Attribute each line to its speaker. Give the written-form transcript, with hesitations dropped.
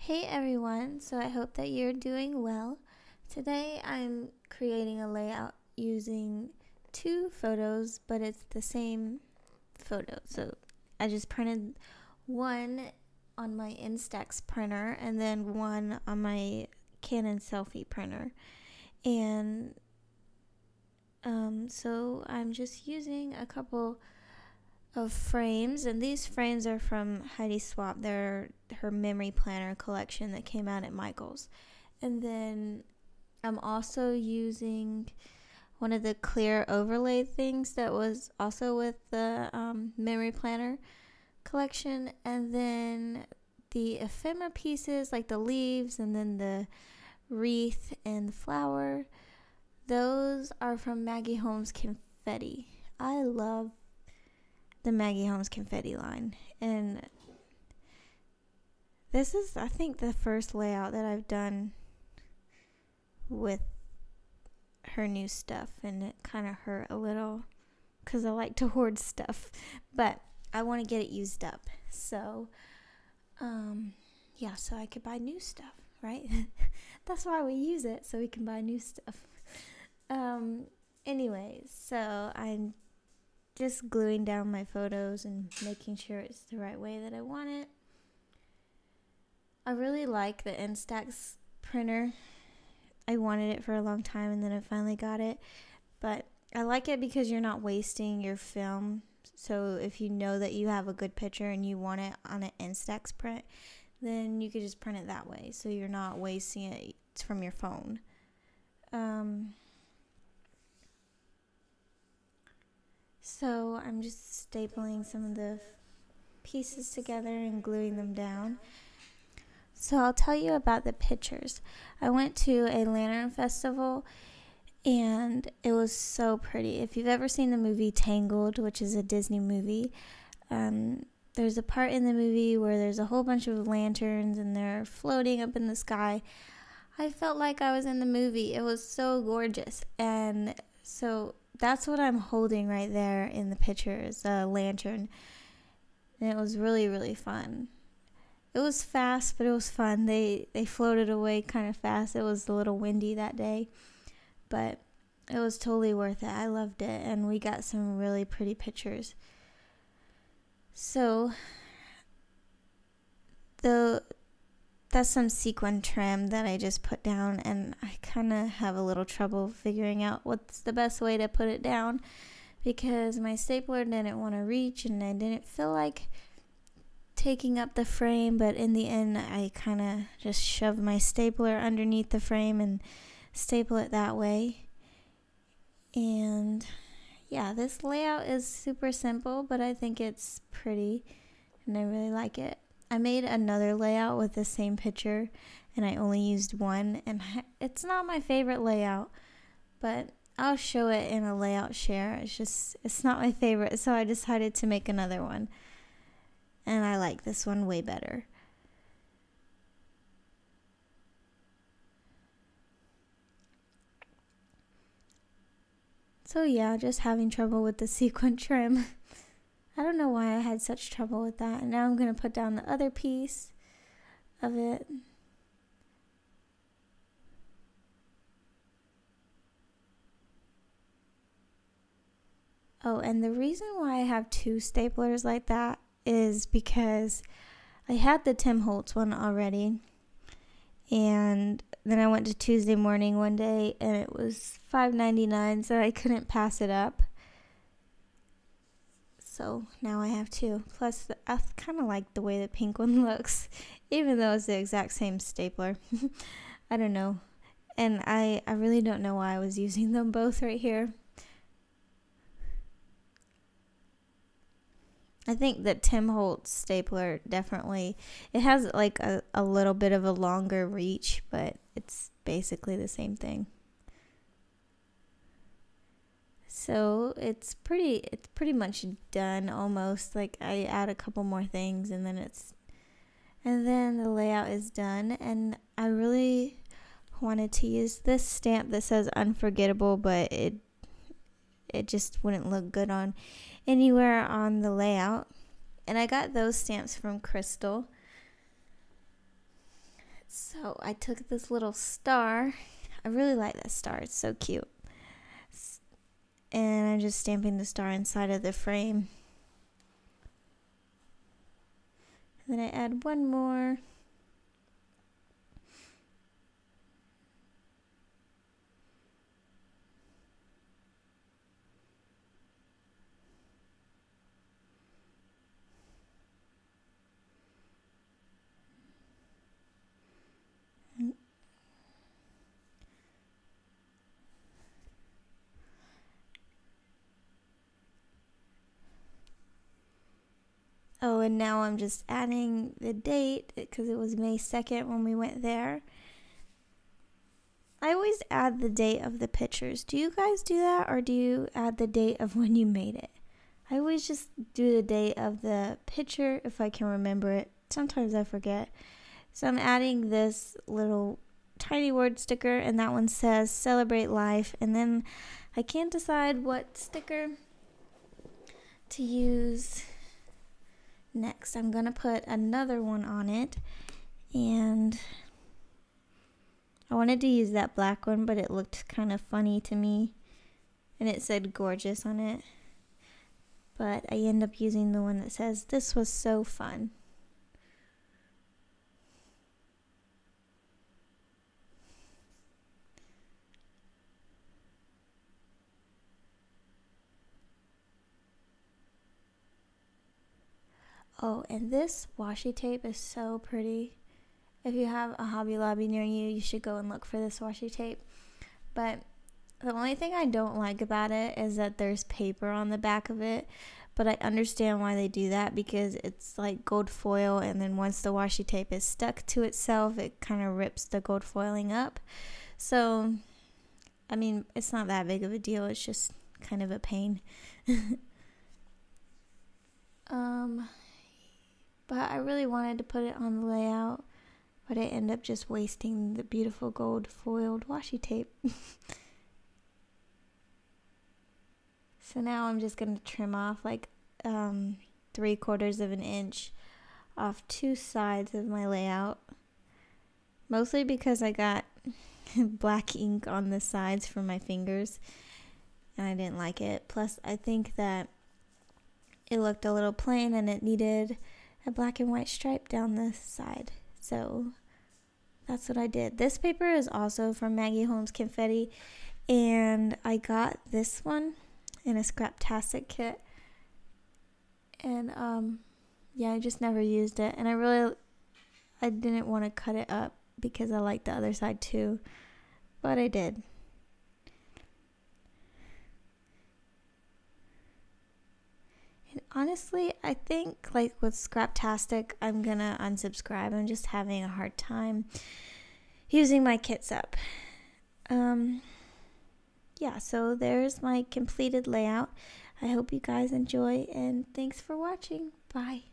Speaker 1: Hey everyone, so I hope that you're doing well. Today I'm creating a layout using two photos, but it's the same photo. So I just printed one on my Instax printer and then one on my Canon selfie printer. And so I'm just using a couple of frames, and these frames are from Heidi Swapp. They're her memory planner collection that came out at Michael's. And then I'm also using one of the clear overlay things that was also with the memory planner collection, and then the ephemera pieces like the leaves and then the wreath and the flower. Those are from Maggie Holmes Confetti. I love the Maggie Holmes Confetti line, and this is, I think, the first layout that I've done with her new stuff, and it kind of hurt a little because I like to hoard stuff, but I want to get it used up. So so I could buy new stuff, right? That's why we use it, so we can buy new stuff. Anyways, so I'm just gluing down my photos and making sure it's the right way that I want it. I really like the Instax printer. I wanted it for a long time, and then I finally got it. But I like it because you're not wasting your film. So if you know that you have a good picture and you want it on an Instax print, then you could just print it that way. So you're not wasting it from your phone. So I'm just stapling some of the pieces together and gluing them down. So I'll tell you about the pictures. I went to a lantern festival, and it was so pretty. If you've ever seen the movie Tangled, which is a Disney movie, there's a part in the movie where there's a whole bunch of lanterns and they're floating up in the sky. I felt like I was in the movie. It was so gorgeous. And so that's what I'm holding right there in the picture, is a lantern. And it was really, really fun. It was fast, but it was fun. They floated away kind of fast. It was a little windy that day, but it was totally worth it. I loved it, and we got some really pretty pictures. So that's some sequin trim that I just put down, and I kind of have a little trouble figuring out what's the best way to put it down because my stapler didn't want to reach, and I didn't feel like taking up the frame, but in the end I kind of just shoved my stapler underneath the frame and staple it that way. And yeah, this layout is super simple, but I think it's pretty and I really like it. I made another layout with the same picture, and I only used one, and it's not my favorite layout, but I'll show it in a layout share. It's not my favorite, so I decided to make another one. And I like this one way better. So yeah, just having trouble with the sequin trim. I don't know why I had such trouble with that. And now I'm going to put down the other piece of it. Oh, and the reason why I have two staplers like that is because I had the Tim Holtz one already, and then I went to Tuesday Morning one day and it was $5.99, so I couldn't pass it up. So now I have two. Plus, I kind of like the way the pink one looks, even though it's the exact same stapler. I don't know. And I really don't know why I was using them both right here. I think that Tim Holtz stapler definitely, it has like a little bit of a longer reach, but it's basically the same thing. So it's pretty much done almost. Like I add a couple more things and then the layout is done, and I really wanted to use this stamp that says unforgettable, but it just wouldn't look good on anywhere on the layout. And I got those stamps from Crystal. So I took this little star. I really like that star. It's so cute. And I'm just stamping the star inside of the frame. And then I add one more. Oh, and now I'm just adding the date because it was May 2nd when we went there. I always add the date of the pictures. Do you guys do that, or do you add the date of when you made it? I always just do the date of the picture if I can remember it. Sometimes I forget. So I'm adding this little tiny word sticker, and that one says celebrate life. And then I can't decide what sticker to use next. I'm gonna put another one on it, and I wanted to use that black one, but it looked kind of funny to me, and it said gorgeous on it. But I end up using the one that says this was so fun. Oh, and this washi tape is so pretty. If you have a Hobby Lobby near you, you should go and look for this washi tape. But the only thing I don't like about it is that there's paper on the back of it. But I understand why they do that, because it's like gold foil, and then once the washi tape is stuck to itself, it kind of rips the gold foiling up. So, I mean, it's not that big of a deal. It's just kind of a pain. But I really wanted to put it on the layout, but I end up just wasting the beautiful gold foiled washi tape. So now I'm just going to trim off like 3/4 of an inch off two sides of my layout. Mostly because I got black ink on the sides for my fingers, and I didn't like it. Plus, I think that it looked a little plain, and it needed a black and white stripe down the side. So that's what I did. This paper is also from Maggie Holmes Confetti, and I got this one in a Scraptastic kit. And yeah, I just never used it, and I didn't want to cut it up because I like the other side too, but I did. And honestly, I think like with Scraptastic, I'm gonna unsubscribe. I'm just having a hard time using my kits up. Yeah, so there's my completed layout. I hope you guys enjoy, and thanks for watching. Bye.